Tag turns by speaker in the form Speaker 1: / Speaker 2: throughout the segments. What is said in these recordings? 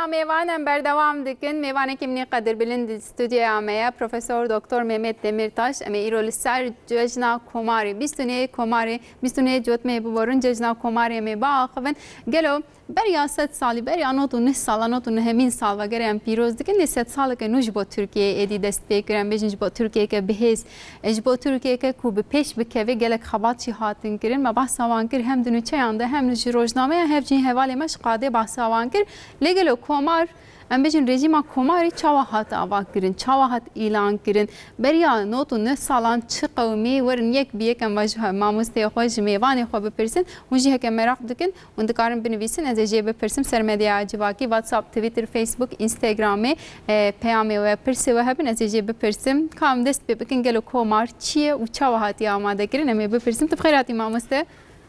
Speaker 1: یا میوانم بردوام دکن میوانه که منی قدر بلند استودیو آمیا پروفسور دکتر مهمت دمیرتاش امی ایرول سر ججنا کماری بیستونه جوت می ببرن ججنا کماری می باخون گلو بریا 100 سالی بریا 9 سال 9 همین سال و گریم پیروز دکن 100 سال که نوج با ترکیه ادی دست بگیرم بجنج با ترکیه که بهز اج با ترکیه که کوب پیش بکوی گلک خباتی هاتن کرن ما بحث آوان کر هم دنیو چه عنده هم نج روزنامه هم جین حوالی مش قاده بحث آوان کر لگلو کمار ام بجن رژیم کماری چاوهات آوان کرن چاوهات اعلان کرن بریا 9 سالان چه قومی ورن یک بیکم وجه ماموسته خوش میوانی خوب بپرسن ونجی که مراق دکن و دکارم بنویسن از جیب بپرسم سر مدیا جواکی واتساپ تویتر فیسبوک اینستاگرام پیام و پرسه و هبن از جیب بپرسم کام دست بکن گلو کمار چیه و چاوهاتی آماده کرن امی بپرسم تو بخیراتی ماموسته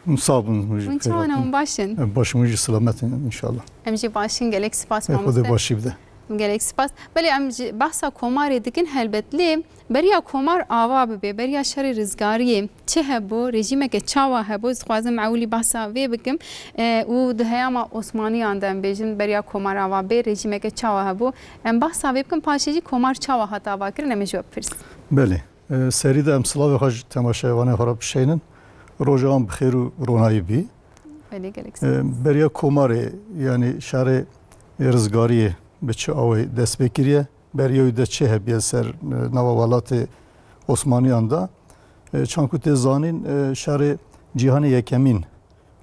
Speaker 2: مصابون
Speaker 1: من چانم باشن
Speaker 2: باشم وجه سلامتین انشالله
Speaker 1: امجی باشن گلک سپاس
Speaker 2: خود
Speaker 1: ماموسته
Speaker 2: باشی بده
Speaker 1: گلک سپاس ولی امجی بحثا کماری دکن هلبت لی بریا کمار آوا ببی بریا شر رزگاری چه هبو رژیم که چاوا هبو خوازم معولی بحثا وی بکم و دهیام عثمانی آندم بیجن بریا کمار آوا بی رژیم که چاوا هبو ام بحثا وی بکم پاشیجی کمار چاوا هات آوا کرن نمیجو پرس
Speaker 2: بله سری ده امسلاو خواج تماشایوانه خراب شینن روزان بخیر و رونایی بی
Speaker 1: ولی گلک سپاس
Speaker 2: بریا کماره یعنی شر رزگاری به چه آوی دست بکریه بریای ده چه هبیه سر نوالات عثمانیان دا چانکوت زانین شر جهان یکمین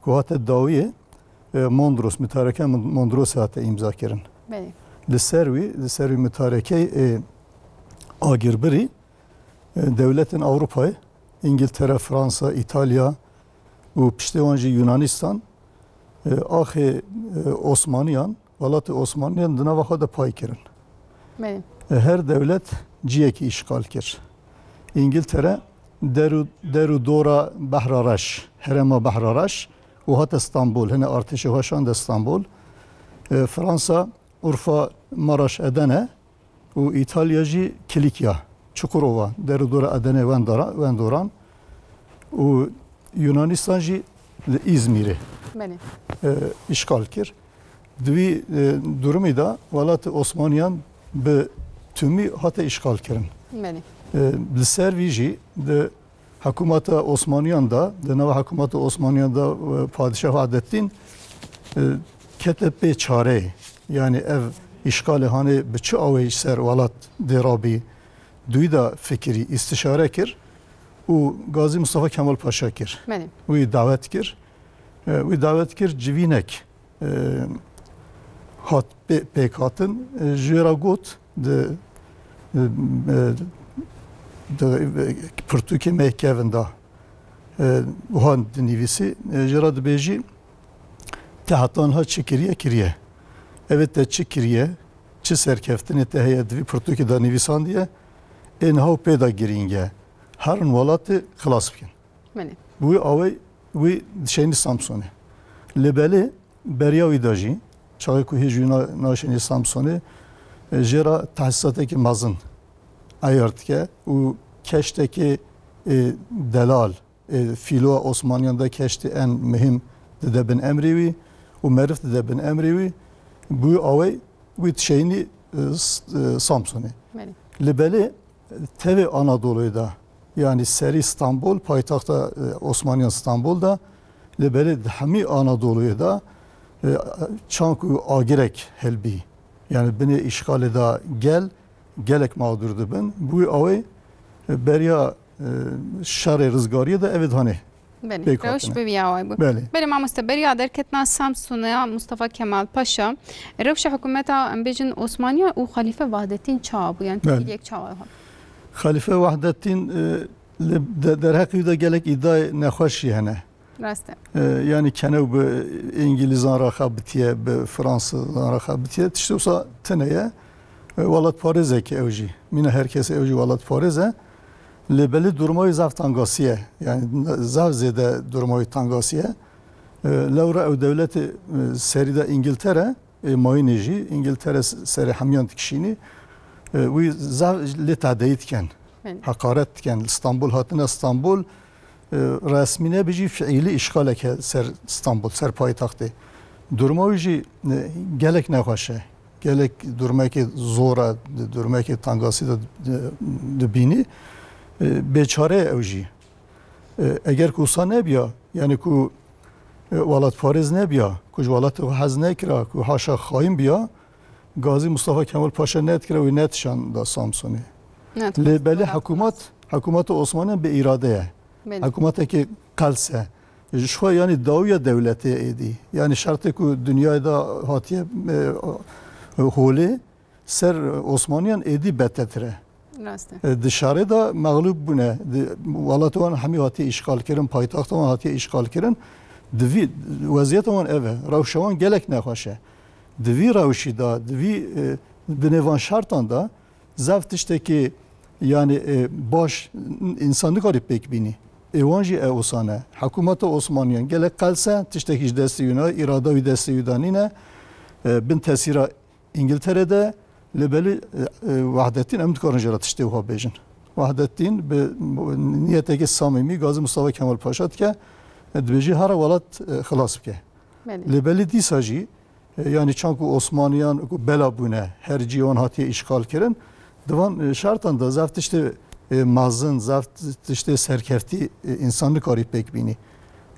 Speaker 2: که هات داویه موندروس متارکه موندروس هات امضا کرن
Speaker 1: بله
Speaker 2: لسروی متارکه آگربری devletin Avrupa'yı İngiltere, Fransa, İtalya و پشتوانجی یونانستان آخه عثمانیان ولات عثمانیان دنوا خود پای کردن. هر دولت جیه کی işgal کرد. İngiltere درو دورا بحرارش هرما بحرارش و هات استانبول هنه ارتش هاشان استانبول فرانسا اورفا ماراش ادنه و ایتالیا جی کلیکیا Çukurova درو دورا ادنه وندوران و Yunanistan jî İzmir'i işgal kir. Dvi durumu da velat Osmaniyan bi tümü hata işgal kirin. Li ser vî jî de hükümeta Osmaniyan da de nava hükümeta Osmaniyan da padişah Vahdettin kete pe çare yani ev işgali hani bi çi avê ser velat derabî duy da fikri istişare kir. و Gazi Mustafa Kemal Paşa kir. Ve davet kir civinek hat pek hatın jiragot de Portuki mehkevinde uhan nivisi jirad beji tahtan ha çikiriye kiriye. Evet de çikiriye çi serkeftine teheye dvi Portuki da nivisan diye en hav peda giringe. Harun valatı kılas bikin. Bu avay bu şeyni Samsun'u. Lebeli beriya vidaji çay ku hijuna naşini Samsun'u jera tahsisateki mazın ayartke u keşteki delal filo Osmaniyan'da keşti en mühim dedebin emrivi u merif dedebin emrivi bu avay bu şeyni Samsun'u. Lebeli tevi Anadolu'da yani seri İstanbul, payitaxta Osmaniyan İstanbul'da lebeli hemi Anadolu'ya da çanku agirek helbi. Yani beni işgali da gelek mağdurdu ben. Bu avay beriya şare rızgariye de evet hani.
Speaker 1: روش ببیاوی بود. بله ما مستبری درکتنا سامسونه مصطفی کمال پاشا روش حکومت ام بیجن عثمانی و خلیفه وحدتین چابو یعنی یک چابو
Speaker 2: Halife Vahdettin der hakikaten gelek iddia nehoşi hene.
Speaker 1: Raste.
Speaker 2: Yani kenev be İngilizan rakabitiye be Fransızan rakabitiye işte olsa teneye valat Paris'e ki evci. Mine herkes evci valat Paris'e. Lebeli durmayı zaf tangasiye. Yani zaf zede durmayı tangasiye. Laura ev devleti seride İngiltere mayneji İngiltere seri hamyan kişini وی زاو لتعدیت کن حقارت کن İstanbul hatın İstanbul resmine bici fiili işgal eke ser İstanbul ser payitaxtı durma uji gelek ne hoşe gelek durmaki zora, durmaki tangası da dibini beçare evji. Eğer kusa ne biya, yani ku valat Fariz ne biya, ku valat haz ne kira, ku haşa haim biya, Gazi Mustafa Kemal Paşa net kira ve net şan da Samsun'u. Lebeli hükümet Osmanlı bir iradeye. Hükümete ki kalse. Şu yani davuya devleti edi. Yani şartı ku dünyada hatiye hole ser Osmanlıyan edi betetre. Dışarıda mağlup bu ne? Vallahi o an hami hatiye işgal kirin, payitaht o hatiye işgal kirin. Divi vaziyet o an eve. Ravşavan gelek ne hoşe. Divi ravşi da, divi binevan şartan da zaftişteki yani baş insanlık garip pek bini. Evanji Osane, hükümeti Osmanlıyan gelek kalsa tişteki desteği irada desteği danine bin tesira İngiltere'de lebeli Vahdettin emd karıncara tişte uha bejin. Vahdettin be niyeteki samimi Gazi Mustafa Kemal Paşa ke dbeji hara valat xalas ke. Lebeli disaji yani çanku Osmanlıyan bela bune her civan hatiye işgal kirin. Divan şartan da zaft işte mazın, zaft işte serkefti insanlık arayıp pek bini.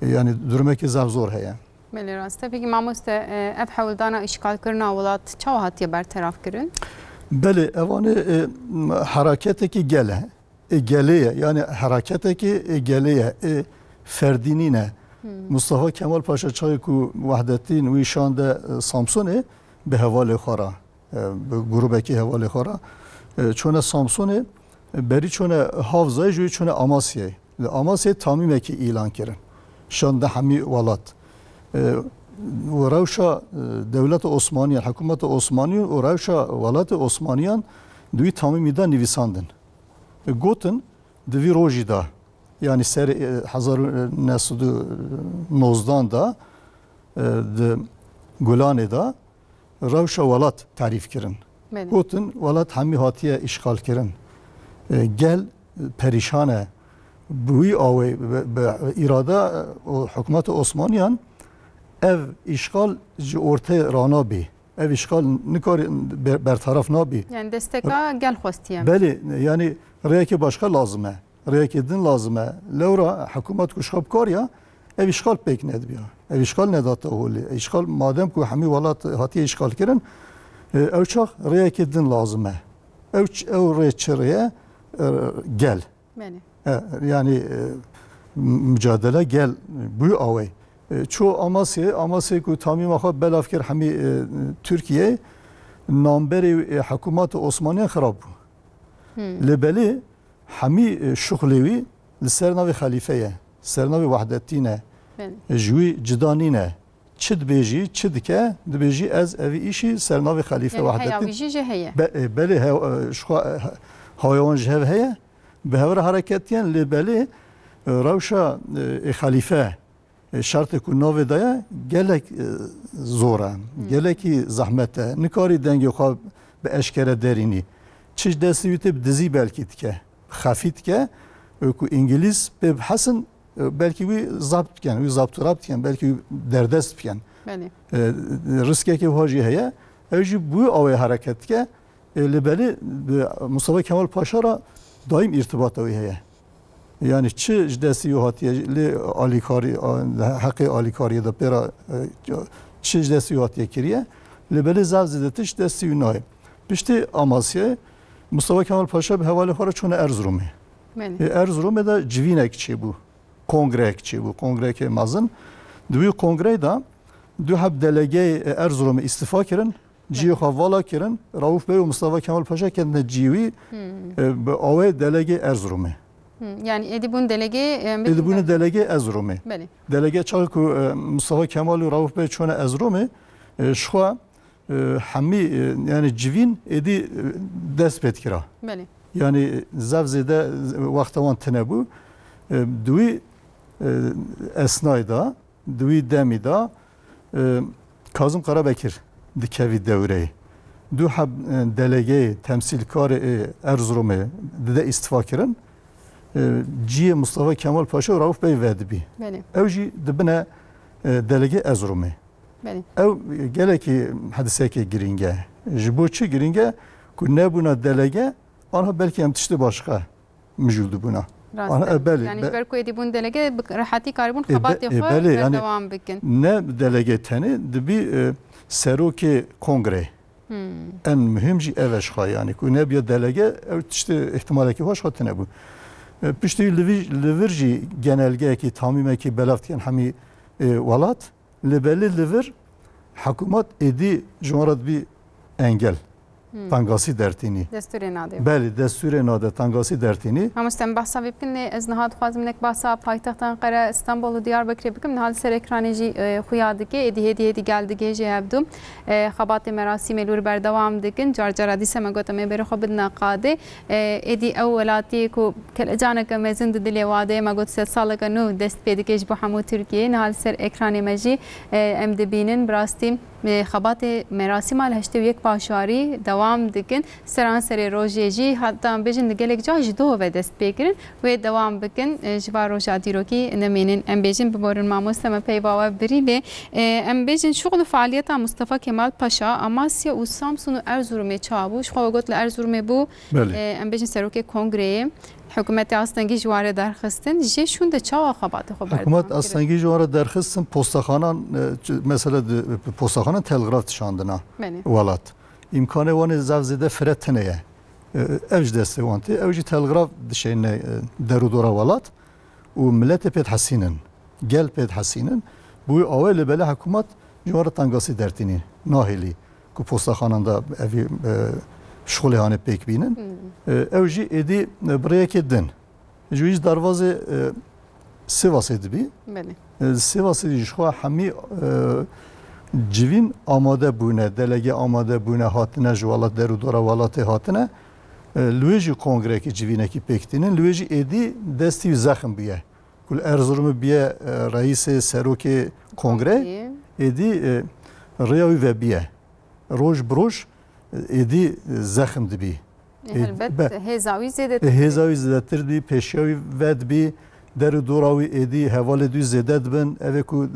Speaker 2: Yani durmaki zav zor heye.
Speaker 1: Beli rastı. Peki mamuste ev havldana işgal kirna velat çav hatiye bertaraf kirin?
Speaker 2: Beli evani hareketeki geleye yani hareketeki geleye ferdinine Mustafa Kemal Paşa çayı ku Vahdettin ve şanda Samsun'e be hevale xara. Grubeki hevale xara. Çone Samsun'e beri çone Havza'yı joy çone Amasya'yı. Amasya'yı tamimeki ilan kirin. Şanda hami valat. Ve ravşa devlet Osmaniyan, hükümet Osmaniyan, ve ravşa valat Osmaniyan duy tamimida nivisandın. Gotin divi rojida yani ser 1919'dan da Gulane'da ravşa valat tarif kirin. Gotin valat hami hatiye işgal kirin. Gel perişane buy avı irada hükümet Osmaniyan ev işgal ortaya rana bi. Ev işgal nikar bertaraf nabi.
Speaker 1: Yani desteka gel hostiye.
Speaker 2: Beli yani reyki başka lazım. Reyki din lazım. Levra hükümet kuşkab kar ya ev işgal pek nedbiya. Ev işgal nedatta holi. İşgal madem ku hami valat hatiye işgal kirin ev çak reyki din lazım. Ev reyçeriye gel.
Speaker 1: Beli.
Speaker 2: Yani mücadele gel bu avay. Çoğu Amasya ku tamim axa belafkir hami Türkiye namberi hükümet Osmanlı xarab. Lebeli hami şuxlevi sernavi halifeye, sernavi Vahdettin'e, jwi cidanine, çid beji, çidke, dbeji ez evi işi sernavi halife Vahdettin.
Speaker 1: Yani heyavi jeheye.
Speaker 2: Beli hayavan jev heye, behevre hareketiyen lebeli ravşa halife şartı ku nave daya gelek zora, geleki zahmete, nikari dengi xo be eşkere derini. Çiş desti yutib dizi belki tike, hafit ke, ku İngiliz be hasen belki bir zapt ken, bir zapturapt ken, belki derdest ken.
Speaker 1: Beli.
Speaker 2: Riske ki hoji heye, evji bu avay hareket ke, lebeli Mustafa Kemal Paşa'ra daim irtibat avi heye. Yani çi desti yuhatiye alikari hakkı alikariye da pera çi desti yuhatiye kiriye lebeli zavzedetiş desti yunay. Pişti Amasya Mustafa Kemal Paşa bir havale xara çone Erzurum'u. Erzurum'da da civinek çi bu. Kongrek çi bu. Kongrek mazın. Duyu kongreyda du hab delege Erzurum'u istifa kirin. Ciyo havala kirin. Rauf Bey ve Mustafa Kemal Paşa kendine civi ave delege Erzurum'u.
Speaker 1: Yani edibun delege
Speaker 2: edibun delege Erzurum'u. Delege çal ku Mustafa Kemal ve Rauf Bey çone Erzurum'u şu hami yani civin edi dest petkira. Yani zavzede vaktavan tenebu duy esnayda duy demida Kazım Karabekir dikevi devreyi. Du hab delege temsilkar Erzurum'u de istifa kirin. Ciye Mustafa Kemal Paşa Rauf Bey verdi bi. Evji dibine delege Erzurum'u.
Speaker 1: بله
Speaker 2: ev geleki hadiseke giringe. Jiboçi giringe ku ne buna delege ana belki em tişti başka müjüldü buna.
Speaker 1: راسته
Speaker 2: بله
Speaker 1: يعني جبر كويدي بون دلقة راحتي كاربون
Speaker 2: E,
Speaker 1: خباتي خو
Speaker 2: bale, yani
Speaker 1: دوام بكن
Speaker 2: ne delege teni dibi seroki kongre en mühim ji eveşha yani ku ne bir delege ev tişti ihtimaleki hoş hatine bu. Pişti livirji genelge ki tamime ki belaftiyen hami valat libeli livir hakumat edi jorat bir engel tangasi dertini.
Speaker 1: دستور نادي
Speaker 2: Beli desture nade tangasi dertini.
Speaker 1: هم استن بحثا بكن از نهاد خواز منك بحثا پایتختان قرا استانبول و دیار بکر بکم نهال سر اکرانی جی خویادگی هدی گلدگی جی هبدو خبات مراسم لور بردوام دکن جار جار دی سما گوتم بر خو بدنا قاده ادی اولاتی کو کل جانک مزند دلی واده ما گوت 3 سال کنو دست پیدکش بو همو ترکیه نهال سر اکرانی مجی ام دبینن براستیم خبات مراسم الهشت یک پاشاری دوام دکن سران سر روجی حتی بجن گلک جا جدو و دست بگیرن و دوام بکن جوار روجا دیروکی نمینن ام بجن ببرن ماموس ما پیوا بریله ام بجن شغل فعالیت مصطفی کمال پاشا اماسیا و سامسون و ارزورم چابوش خو گوت ارزورم بو ام بجن سروک کنگره حکومت آستانگی جواره درخستن جه شون ده چا خبات خو برد
Speaker 2: Hükümet aslında juvara derxistin postaxanan mesela postaxanan telgraf tişandına valat. İmkanı vanı zavzede fretteneye. Evj deste vanti evji telgraf dişeyne derudora valat. U millete pet hasinin. Gel pet hasinin. Bu avele bele hükümet juvara tangası dertini nahili. Ku postaxananda evi şkolehane pek binin. Evji edi buraya kedin. Juiz darvazı Sivas edibi. Sivas edibi şu hami civin amade bune, delege amade bune hatine jvalat derudora valate hatine. Lüeji kongre ki civineki pektinin lüeji edi desti zakhım biye. Kul Erzurum'u biye reisi seroki kongre edi riyavi ve biye. Roj broj edi zakhım dibi.
Speaker 1: Elbette hezavi zedetir.
Speaker 2: Hezavi zedetir di peşavi ved bi deru doravi edi hevale düz zedet ben eve ku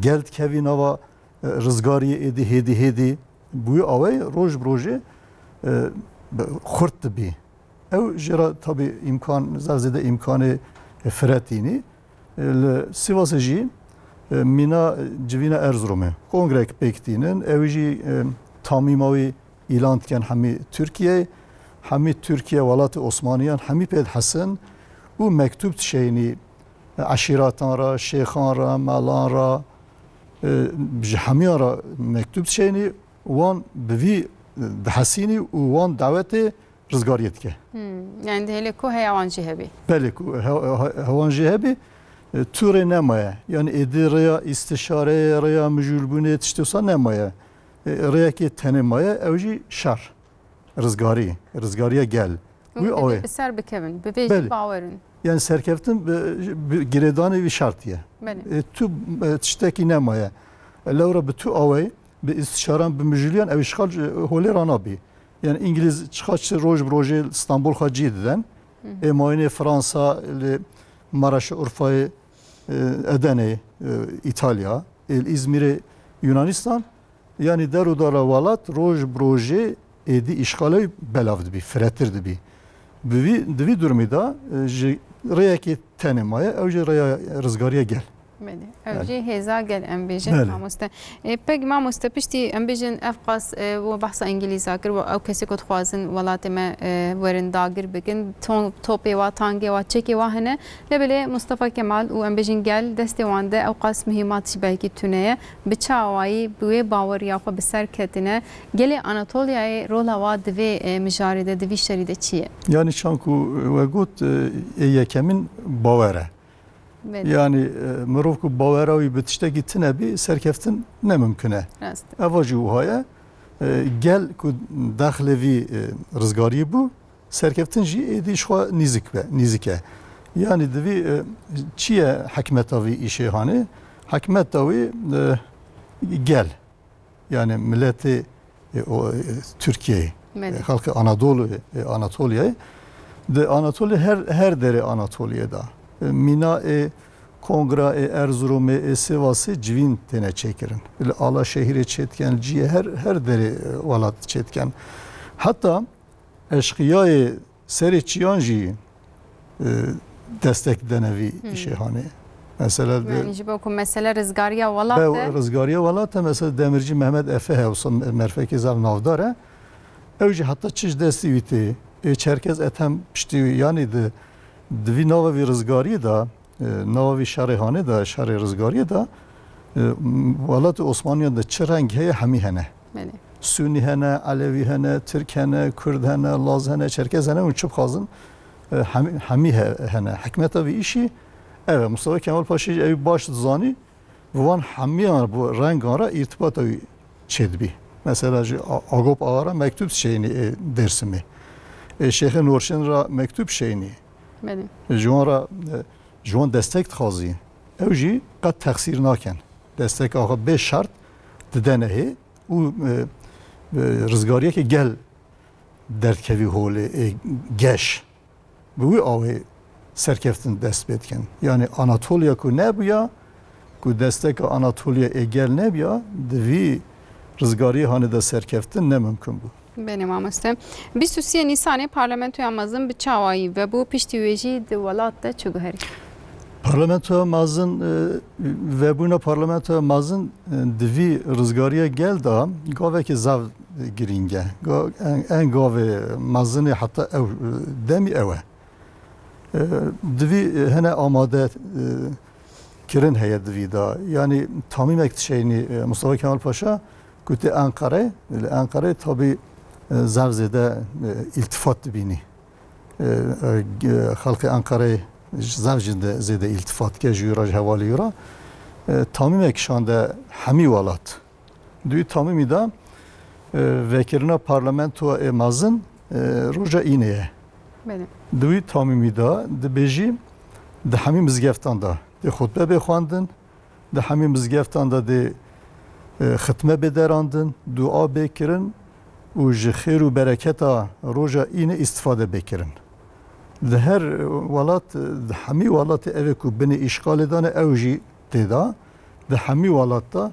Speaker 2: geld kevin ava rızgari edi hedi bu avay roj broje khurt bi. Ev jera tabi imkan zavzede imkanı fretini Sivas'ı mina civina Erzurum'u kongrek pektinin evji tamimavi ilan ken hami Türkiye valat Osmaniyan hami ped Hasan bu mektup şeyini aşiratan ra şeyhan ra malan ra hami ra mektup şeyini wan bevi hasini wan daveti rızgariyet ke.
Speaker 1: Yani hele ku heyavan cihebi.
Speaker 2: Beli ku heyavan cihebi türe nemaya yani ediriya istişare raya müjülbüne yetiştiyorsa nemaya. Reyaki tenemaya evji şar rızgariye gel.
Speaker 1: Bu avay. Ser bekevin, bebeji bawerin.
Speaker 2: Yani serkeftin giredani bir şart ya. Tu tişteki nemaya. Laura bütün avay bir istişaran bir müjülyan ev işgal hole ranabi. Yani İngiliz çıkaçı roj proje İstanbul haciyeden muayene Fransa Maraş Urfa'yı Eden'e İtalya İzmir'e Yunanistan yani derudara valat roj proje edi işgale belavdı bir fretirdi bir. Dvi durumda reyaki tenemaya evce reya rızgariye gel.
Speaker 1: Evci heza gel embejin mamusta. Peki mamusta pişti embejin efqas ve bahsa İngilizce kır ve ev kesi kod xwazin welatime werin dagir bikin topi ve tangi ve çeki ve hene lebele Mustafa Kemal u embejin gel destevande evqas mühimmat belki tüneye biçavayı bu bawer yafa biser ketine gele Anatolia'ya rola ve dve mijaride dvi şeride çiye.
Speaker 2: Yani çanku ve gut yekemin bawere. Yani mırov baveravi bitişte gittin bir serkeftin ne mümküne. Evacı uhaya gel ku daxlevi rızgari bu serkeftin ji edi şwa nizike. Yani devi çiye hikmetavi işe hani hikmetavi gel. Yani milleti Türkiye halkı Anadolu'ya de Anatolia her deri Anatolia'da. Mina Kongra Erzurum'e Sivas'ı civin tene çekirin. Ala şehire çetken, ciye her deri valat çetken. Hatta eşkıyayı seriçiyan ji destek denevi işi hani. Mesela
Speaker 1: yani jibo ku mesele rizgariya valat de.
Speaker 2: Rizgariya valat mesela Demirci Mehmet Efe hevsa merfeki zav navdare. Evci hatta çiş desti viti. Çerkez etem pişti yani de dvi navavi rizgariye da navavi şarihane da şarih rizgariye da valat Osmaniye'de çi renk heye hemi hene. Sünni hene, Alevi hene, Türk hene, Kurd hene, Laz hene, Çerkez hene uçup kazın hemi hene. Hikmeta bir işi evet Mustafa Kemal Paşa evi baş zani van hemiyan bu rengara irtibat evi çedbi. Mesela Agop Ağar'a mektup şeyini dersimi. Şeyh Nurşen ra mektup şeyini. Juan destek txazî. Ev jî qet texsîr nakin. Destek axa 5 şart didenehi û rizgariyekê gel derdkevî holê geş. Bi wî awê serkeftin dest pê yani Anatolya ku nebûya ku desteka Anatolya gel nebûya di vî rizgariyê hani de serkeftin ne mümkün bu.
Speaker 1: Benim amaste. 23 Nisan'ı parlamentoya mazın bir çavayı ve bu pişti üyeci de valatta çubuheri.
Speaker 2: Parlamentoya mazın ve buna parlamentoya mazın divi rizgariye gel da gaveki zav giringe. En gave mazını hatta ev demi eve. Divi hene amade kirin heye divi da. Yani tamim ekti şeyini Mustafa Kemal Paşa kuti Ankara tabi zavzede iltifat bini. Halkı Ankara'yı zavzede zede iltifat ke jura havali yura. Tamim şanda hemi valat. Duy tamimi da vekirina parlamento mazın roja ineye. Duy tamimi da de beji de hemi mizgeftan da de hutbe bexwandin de hemi mizgeftan da de xitme bederandin dua bekirin و ji xêr û bereketa roja îne îstifade bekirin. Di her welat di hemî welatê ev ku binê îşgalê dane ew jî têda di hemî welat da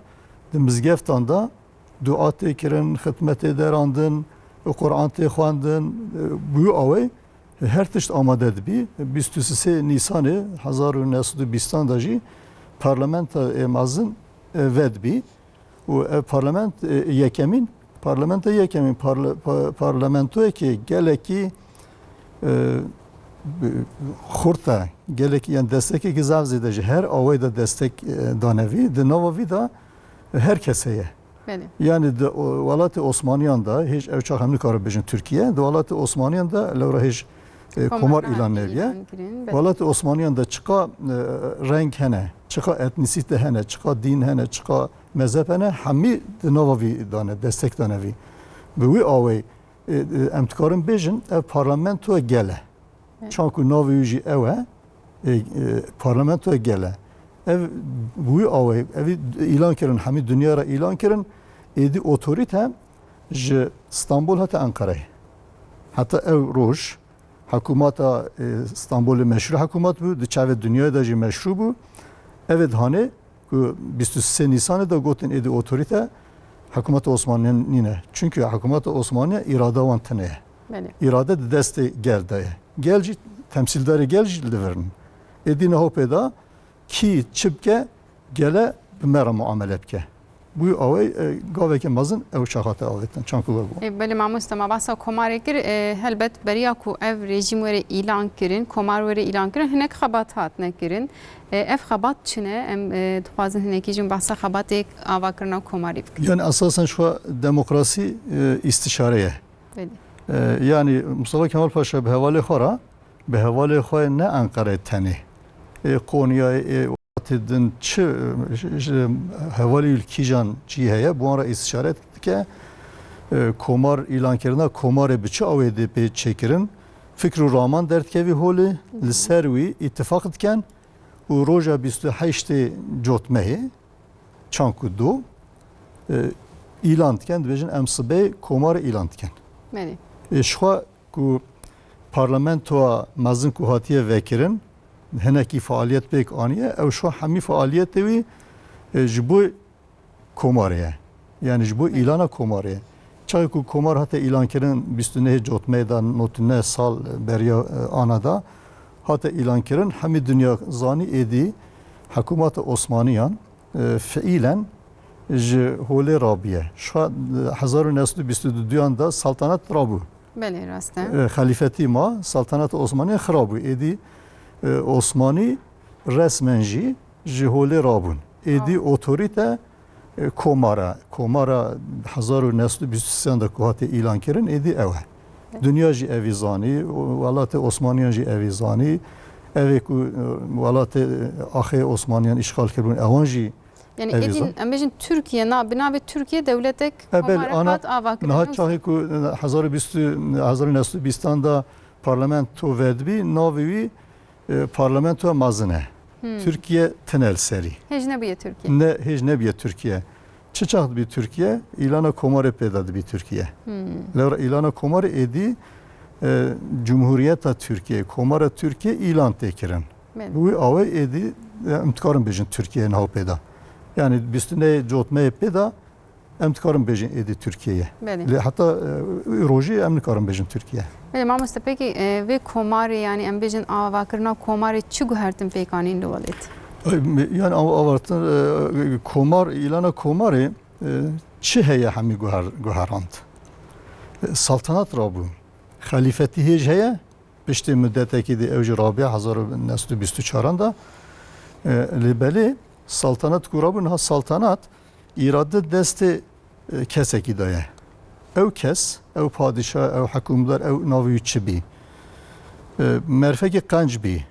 Speaker 2: di mizgeftan da dua tê kirin, xitmetê derandin, Qur'an tê xwandin bû awê her tişt amade dibî. 23 Nisanê 1920 da jî parlamenta mezin vedbî û ev parlament yekemîn Parlamento yekemin parlamentoya ki geleki xurta geleki yani destek ki zavzedeci her avayda destek danevi de navavi da herkeseye. Yani de Valat-ı Osmaniyan'da hiç evçak hemli karabejin Türkiye de Valat-ı Osmaniyan'da levra hiç komar ilan neviye. Valat-ı Osmaniyan'da çıka renk hene, çıka etnisite hene, çıka din hene, çıka mezhep hene hemi de navavi dane destek danevi. Ve wî awê em dikarin bêjin ev parlamentoya gele. Çanku navê jî ew e parlamentoya gele. Ev wî awê ev îlan kirin hemî dunyara îlan kirin êdî otorîte ji İstanbul heta Ankara'yê. Hatta ev roj hekûmeta İstanbul'ê meşru hekûmet bû di çavê dünyayê de jî meşru bû. Evet hani 23 Nisan'da gotin edi otorite Hükümet-i Osmaniye'nin nine. Çünkü Hükümet-i Osmaniye irade van teneye. İrade de deste geldi. Gelci temsildarı gelci verin. Edine hopeda ki çıpke gele bimera muamelepke. Bu avay gaveke mazın ev çakata avetten çankı var bu.
Speaker 1: Beli mamustama basa komar kir helbet beriya ku ev rejim vere ilan kirin komar vere ilan kirin hinek xabat hat nekirin ev xabat çine em tufazın hineki jin basa xabat ek avakırna komari.
Speaker 2: Yani asasen şu demokrasi istişareye. Yani Mustafa Kemal Paşa be havale xara be havale xay ne Ankara teni. Konya Din çi hevali ülkijan ciheye bu ara istişaret ettik ki komar ilan kirina komar biçi avedi pe çekirin fikru raman dertkevi holi li serwi ittifak etken u roja 28 cotmehi çanku do ilan etken dibejin emsibe komar ilan etken. Şua ku parlamentoa mazın ku hatiye vekirin henekî faaliyet pek aniye ew şu hemî faaliyet wî ji bo komarê ye. Yani ji bo îlana komarê ye. Çay ku komar hata îlan kirin 29 cotmê da notine sal beriya ana da hata îlan kirin hemî dünya zanî êdî hekûmeta Osmaniyan fiîlen ji holê rabiye. Şu 1922 da saltanat rabû.
Speaker 1: Belê rast e.
Speaker 2: Xelîfetî ma saltanata Osmaniye xirabû. Êdî Osmanî resmen jî ji holê rabûn. Êdî otorîte komara. Komara 1923 da ku hatê îlan kirin êdî ew e. Dünya jî evî zanî, welatê Osmaniyan jî evî zanî. Evê ku welatê axê Osmaniyan îşgal kiribûn ewan jî
Speaker 1: Yani
Speaker 2: evî
Speaker 1: edin em bejin Türkiye binavê Türkiye devletek komara hat ava kirin.
Speaker 2: Niha çahê ku 1920 da parlamento vedbî navê wî parlamento mezin e. Türkiye tinel serî.
Speaker 1: Hej nebiye Türkiye.
Speaker 2: Ne hêj nebiye Türkiye. Çi çaxt bî Türkiye? İlana komarê pêda dibî Türkiye. Lewra îlana komarê êdî Cumhuriyeta Türkiye, komara Türkiye îlan tê kirin. Bu awê êdî em dikarin bêjin Türkiye nav pêda. Yani 29 cotmeyê pêda em dikarin bêjin êdî Türkiye'ye. Heta rojî em nikarin bêjin Türkiye.
Speaker 1: Belê mamoste pekî vê komarê yani em bêjin avakirina komarê çi guhertin pêkanîn li welatê?
Speaker 2: Yani avartin komar îlana komarê çi heye hemî guherand. Saltanat rabû. Xelîfetî hêj heye piştî müddetekî de ew jî rabiya 1924 da li belê saltanat ku rabûn ha saltanat îrade destê kesekî da ye. Ew kes, ew padişah, ew hekûmdar, ew navê wî çi bî. Merfekê qenc bî.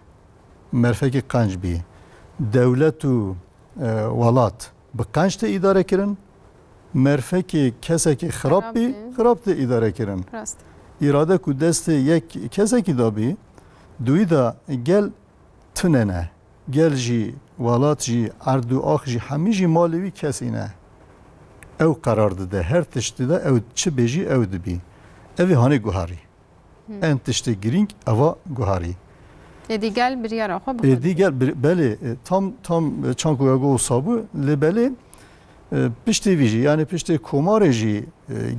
Speaker 2: Merfekê qenc bî. Dewlet û welat bi qenc tê îdare kirin. Merfekê kesekî xirab bî, xirab tê îdare kirin. İrade ku destê yek kesekî da bî, duî da gel tunene, gel jî welat jî erd û ax jî hemî jî malê wî kesî ne. Ew qerar dide, her tiştî de ew çi bêjî ew dibî. Evê hanê guharî. En tiştê girîng eva guharî.
Speaker 1: Êdî gel biryara xwe
Speaker 2: Êdî gel belê tam çanku ego sabû lê belê piştî vî jî yani piştî komarê jî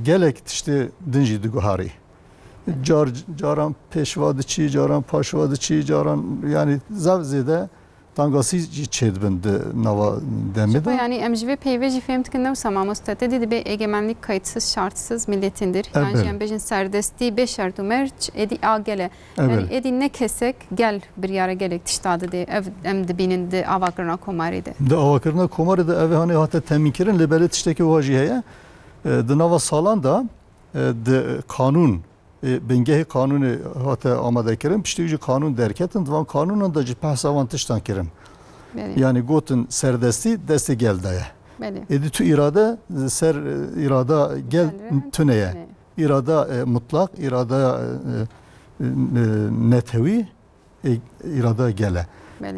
Speaker 2: gelek tiştê din jî diguharî. Caran pêşva diçî, caran paşva diçî, caran yani zev zêde tangasî jî çêdibin di nava demê de.
Speaker 1: Yani em ji vê peyvê jî fêm dikin newsa mamoste te dibe egemenlik kayıtsız şartsız milletindir. Yani em bejin serdestî bê şert û merç êdî a gele. Yani êdî ne kesek gel biryara gelek tişta de ev em dibînin di avakirina komarê de.
Speaker 2: Di avakirina komarê de ev hanê hate temîn kirin lê belê tiştekî wa jî heye. Di nava salan da di kanûn bingehê kanûnê hate amade kirin piştî jî kanûn derketin divan kanûnan da jî behsa wan tiştan kirin. Yani gotin serdestî destê gel daye. Êdî tu irade ser irada gel tuneye. İrada mutlak, irada netewî, irada gele.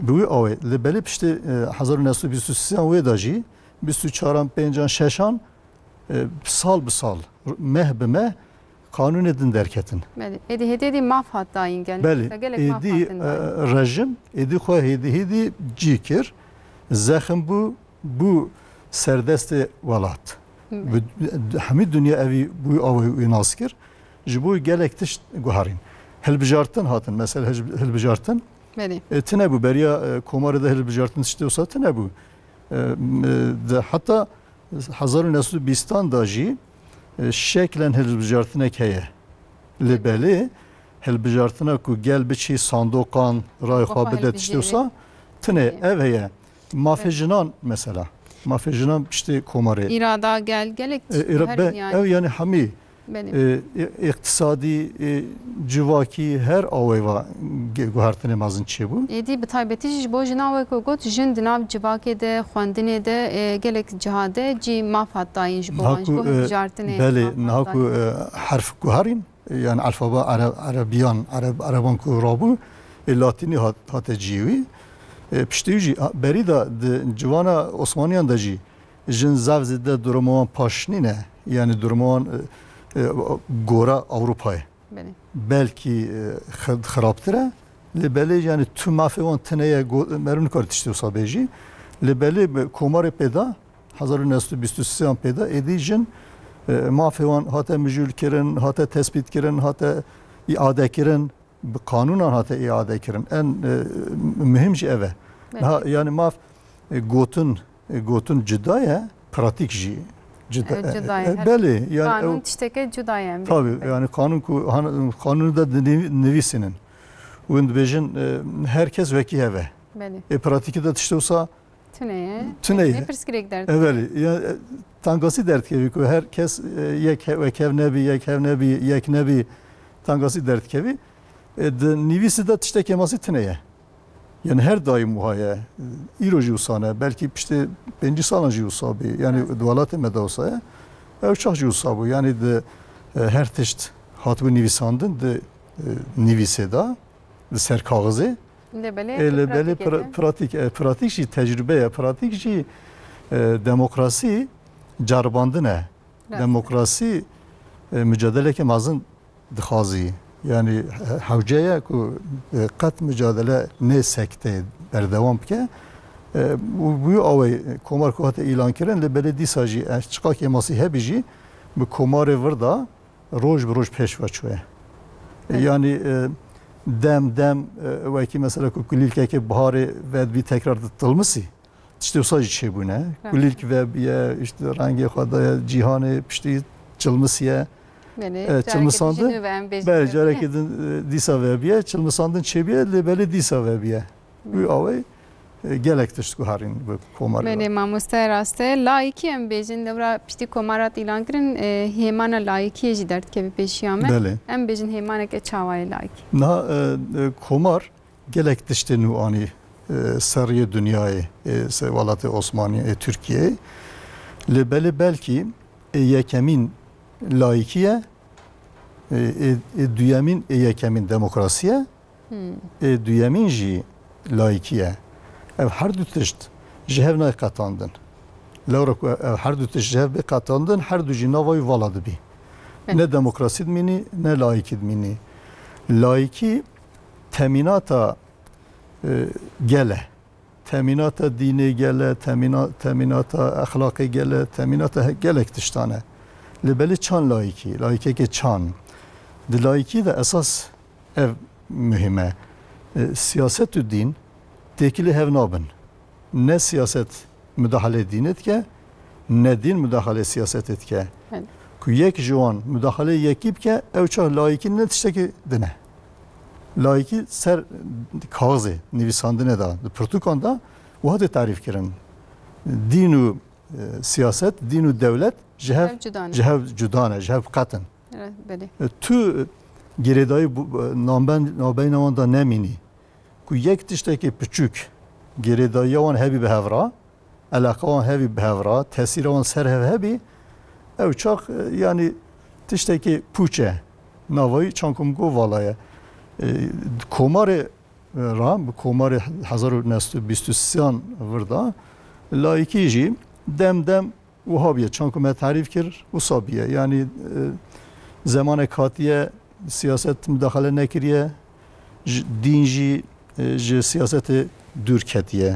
Speaker 2: Bu awê li belê piştî 1923 wê da jî 24 5 6 sal bi sal meh bi meh kanûnê din derketin.
Speaker 1: Êdî hêdî mav hat dayîn gel.
Speaker 2: Êdî rejim êdî xwe hêdî cî kir zexim bu serdestê welat. Hemî dünya evî bû awê wî nas kir ji bo gelek tişt guharîn. Hilbijartin hatin mesela hilbijartin tune bû beriya komarê de hilbijartin tiştê wisa tune bû. Heta 1920 da jî şeklen hilbijartinek heye. Li belê hilbijartina ku gel biçî sandokan rayê xwe bide tiştê wisa tune ev heye. Mafê jinan mesela. Mafê jinan piştî komarê.
Speaker 1: İrada gel gelek
Speaker 2: ev yani hemî iktisadî civakî her awê ve guhertinê mezin çêbûn.
Speaker 1: Êdî bi taybetî ji bo jina we got jin di nav civakê de xwendinê de gelek cihade cî mav hat dayîn ji bo wan ji bo hilbijartinê.
Speaker 2: Belê niha ku herf guherîn yani alfaba Arabiyan Araban ku rabû Latînî hate cîwî. Piştî jî berî da di civana Osmaniyan da jî jin zev zêde duruma wan paşnî ne yani duruma wan gora Avrupayê belkî xirabtir e لبلی یعنی تو مافیان تنیه مرون کارت اشته و سابیجی لبلی کمار پیدا 1923 پیدا ادیجن مافیان هاته مجول کردن هاته تثبیت کردن هاته اعاده کردن به قانون هاته اعاده کردن ان مهم جی اوه yani maf gotun cüdaya pratik ji beli yani
Speaker 1: kanun tişteke cüdayen
Speaker 2: tabii yani kanunu da nevisinin und bejin herkes veki heve pratiki de tişte olsa tüneye
Speaker 1: perskirek der
Speaker 2: eveli yani tangasi dert kevi ko herkes yek vekev nebi yek nebi tangasi dert kevi de nevisi de tişte keması tüneye yani her daim muhaye iroji usane belki işte benci sanacı usabi yani dualat medosaya evçakcı usabu yani de her teşt hatbu nivisandın de niviseda de ser kağızı lebeli pratik şey tecrübe pratik şey demokrasi carbandı ne demokrasi mücadele ke mazın dixazi yani havcaya ku kat mücadele ne sekte berdevam ke bu avay komar ku hat ilan kiren le beledi saji çıkak yemasi hebiji bu komarı vurda roj peşva çöye yani dem ve ki mesela ku kulilke ke baharı ve bir tekrar tutulması işte o sadece şey bu ne kulilk ve bir işte rangi kadaya cihanı işte çılmasıya çılmısandı belki hareketin disa vebiye çılmısandın çebiye lebeli disa vebiye bu avay gelektir ku harin bu komar
Speaker 1: beni mamusta raste laiki em bejin devra pişti komarat ilan kirin hemana laiki ji dert ke peşiyame em bejin hemana ke çavay laiki
Speaker 2: na komar gelektir nu ani sarıya dünyayı sevalatı Osmaniye Türkiye lebeli belki yekemin laikiye düyemin yekemin demokrasiye düyemin ji laikiye ev her du tişt jehevna katandın lawra her du tişt jehev katandın her du jinavay valadı bi ne demokrasi mini ne laikid mini laiki teminata gele teminata dini gele teminata ahlakı gele teminata gelek tiştane lebeli çan laiki ke çan de laiki de esas ev mühime siyasetü din tekili hevnabın ne siyaset müdahale din etke ne din müdahale siyaset etke ku yek juan müdahale yekip ke evça laikin ne tişteki dine laiki ser kağızı nivisandine da Portugal'da o hadi tarif kirin dinu siyaset dinu devlet cehev cudane cehev katın tu geredayı nabeynavan nemini ku yek tişteki küçük geredayı wan hebi behevra alaka wan hebi behevra tesir wan ser hebi evçak yani tişteki puçe navayı çankum go valaya komarı ram komarı 1923 vurda laiki ji dem Vahabiye çankume tarif kir usabiye yani zamane katiye siyaset müdahale nekiriye dinci siyaseti dürketiye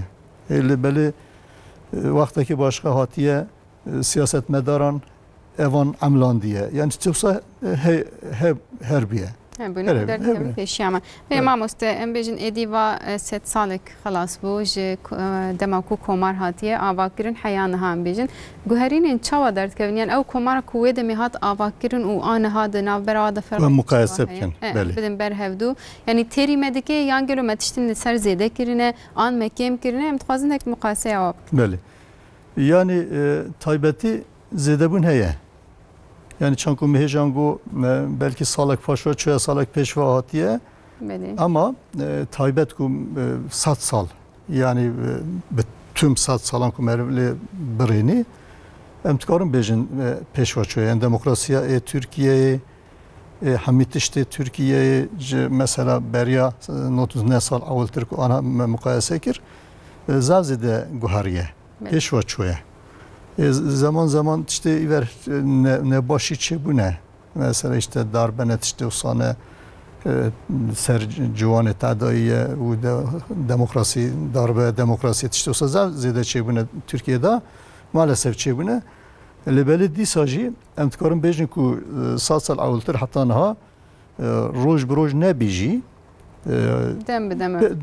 Speaker 2: beli vaktaki başka hatiye siyaset medaran evan amlan diye yani çıksa herbiye
Speaker 1: bunu dert kevi peşiyama ve mamuste em bejin ediva set salek xalas bu je demaku komar hatiye avakirin hayanı ham bejin guherinin çava dert kevin yani ev komar kuve de mihat avakirin u anı hadı navbera da fer
Speaker 2: mukayese bken beli
Speaker 1: bedim berhevdu yani terimedeki yan gelo metiştin ser zede kirine an mekem kirine em txazin ek mukayese yap
Speaker 2: beli yani taybeti zedebun heye yani çanku mehejango belki salak paşva çöye salak peşva hatiye ama taybet kum sat sal yani tüm sat salan kum ervli birini emtkarım bejin peşva çöye yani demokrasiya Türkiye hamit işte Türkiye mesela berya notuz nesal avul Türk ana mukayese kir zavzede guhariye peşva çöye zaman işte ver ne başı çi bu ne mesela işte darbenet işte usane سر جوان تعداییه و دموکراسی darbe demokrasi işte olsa zede çebune Türkiye'de maalesef çebune lebeli disaji emtkarın bejin ku sal avultur hatta naha roj broj ne biji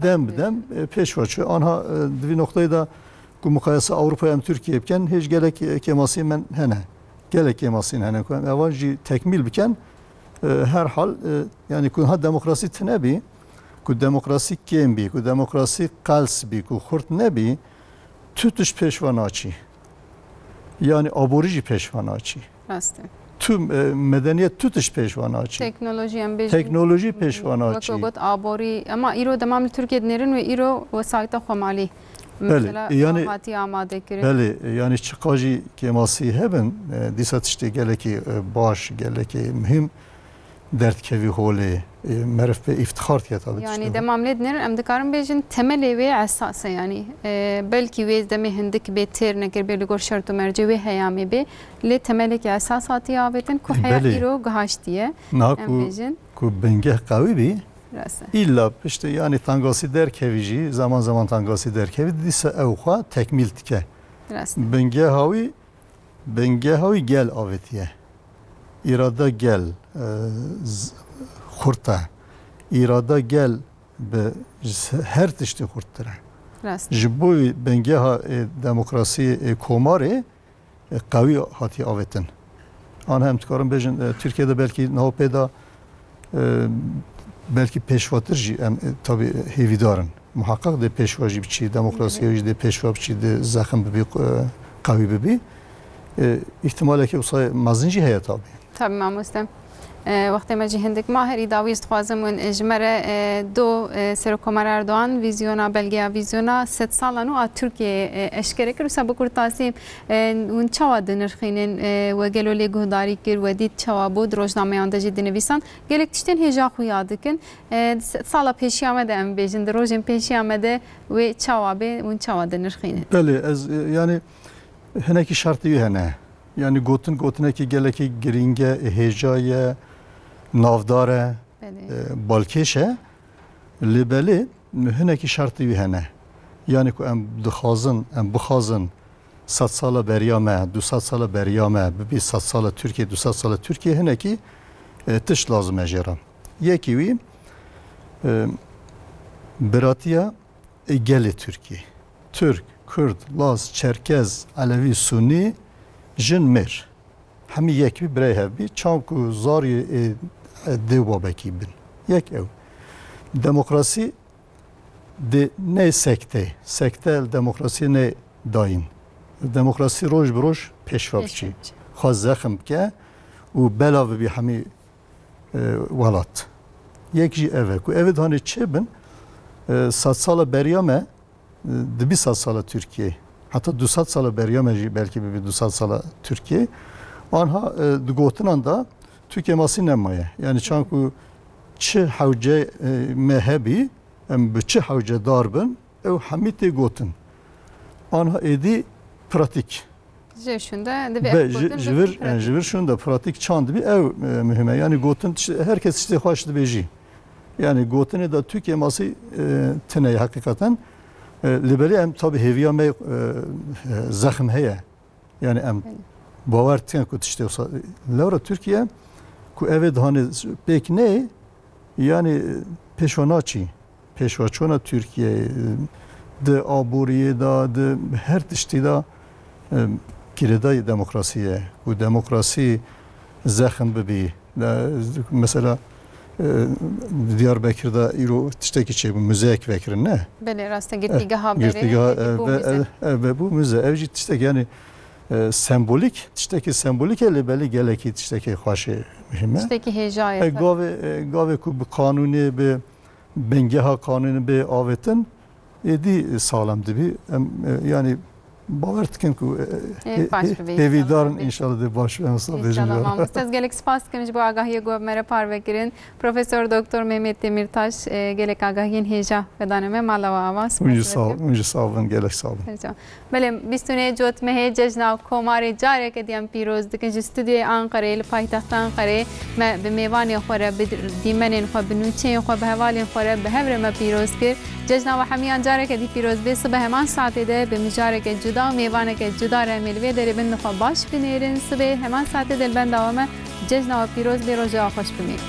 Speaker 2: dem peşvaçı anha bir noktayı da ku mukayese Avrupa hem Türkiye biken hiç gelek kemasi men hene gelek kemasin hene ku evanji tekmil biken her hal yani ku ha demokrasi tnebi ku demokrasi kembi ku demokrasi kalsbi ku hurt nebi tütüş peşvanaçı yani aboriji peşvanaçı tüm medeniyet tütüş peşvanaçı teknoloji peşvanaçı
Speaker 1: وقت آباری اما ایرو دمام ترکیه نرین و ایرو وسایت خمالی مثلا
Speaker 2: yani
Speaker 1: هاتی آماده کردن
Speaker 2: beli yani çıkacı kemasi heben disat işte geleki baş geleki mühim dertkevi holi merf ve iftihar tabii
Speaker 1: yani devam edinir em dikarım bejin temeli ve esası yani belki ve demi hindik beter nekir bir gor şartı merci ve hayami be le temeli ki esasatı avetin ku hayiro gahaş diye
Speaker 2: naku ku bengeh kavi bi
Speaker 1: rasa
Speaker 2: illa işte yani tangasi derkevici zaman zaman tangasi derkevi dise evha tekmil tike
Speaker 1: rasa
Speaker 2: bengehavi gel avetiye irada gel kurta irada gel be her tişti kurtlara jibu bengeha demokrasi komari kavi hati avetin an hem tkarım bejin Türkiye'de belki nahopeda belki peşvatır tabi hevidarın muhakkak de peşvacı biçi demokrasiye de peşva biçi de zakhım bir kavi bir ihtimalle ki usay mazinci hayat abi
Speaker 1: tabii mamustem وقتی ما جهندک ماهری داویست خوازم و اجمره دو سرکومر اردوان ویزیونا بلگیا ویزیونا 7 سالانو آ ترکیه اشکره کرد و سبکر تاسیم اون چوا دنرخینن و گلولی گهداری کرد و دید چوا بود روزنامه آنده جدی نویسان گلک تشتن هجا خویاده کن سالا پیشی آمده ام بیجند روزن پیشی آمده و چوا به اون چوا دنرخینن
Speaker 2: بله از yani heneki şartı hene yani gotun ki geleki giringe hecaya navdare balkeşe libeli heneki şartı hene yani ku em bixazın 100 sala beriyame 200 sala beriyame bir 100 sala Türkiye 200 sala Türkiye heneki tiş lazım ejera yekivi beratiya gele Türkiye Türk Kürt Laz Çerkez Alevi Sunni jin mer hemi yekî birey hevbî çav ku zarî dev babekî bin yek ew demokrasî de ne sekte demokrasî ne dayîn demokrasî roj bi roj pêşva biçî xwe zexm bike û belav bî hemî welat yek jî ev e ku evê danê çê bin 100 sala beriya me di 200 sala Türkiye hatta 200 sala beriyame belki bir 200 sala Türkiye anha digotinan da Türkiye masi nemaye yani çanku çi havce mehebi em çi havce darbın ev hamite gotin anha edi pratik jivir şunda pratik çandı bir ev mühime yani gotin herkes işte hoştu beji yani gotine da Türkiye masi tene hakikaten libeli em tabi heviya me zakhım heye yani em bavar tiyan ku işte olsa Laura Türkiye ku evet hani pek ne yani peşvaçona Türkiye de aburiye da de her tişti da kireda demokrasiye ku demokrasi zakhım bebi mesela Diyarbakır'da İro tişteki şey bu müzeyek vekirin ne?
Speaker 1: Bele rastla girtigaha beri
Speaker 2: ve bu müze evci tiştek yani sembolik tişteki sembolik elbeli geleki tişteki hoşe mühime.
Speaker 1: Tişteki hecaya.
Speaker 2: Gave ku bu kanuni be bengeha kanuni be avetin edi sağlam dibi yani باور دکن که
Speaker 1: باش ببین.
Speaker 2: هیویدارن انشالله ده باش به مسا
Speaker 1: İnşallah
Speaker 2: bejim.
Speaker 1: mamustaz gelek spas kınıcı bu agahiye gövmere parvekirin. Profesör Doktor Mehmet Demirtaş gelek agahiyin heja vedaneme malava avas.
Speaker 2: Müjde sağ olun, gelek sağ olun.
Speaker 1: بله بیستونه جوت مه ججنا کوماری جاره که دیم پیروز دکن استودیوی آنقره لپایتخت آنقره ما به میوانی خوره به دیمنین خو به نوچه خو به حوالین خوره به هفر ما پیروز کرد ججنا و همیان جاره که دی پیروز به صبح همان ساعت ده به مجاره که جدا میوانه که جدا رمیلوی داره بند خو باش بنیرن صبح همان ساعت دل بند آوامه ججنا و پیروز به روز آخوش بمیر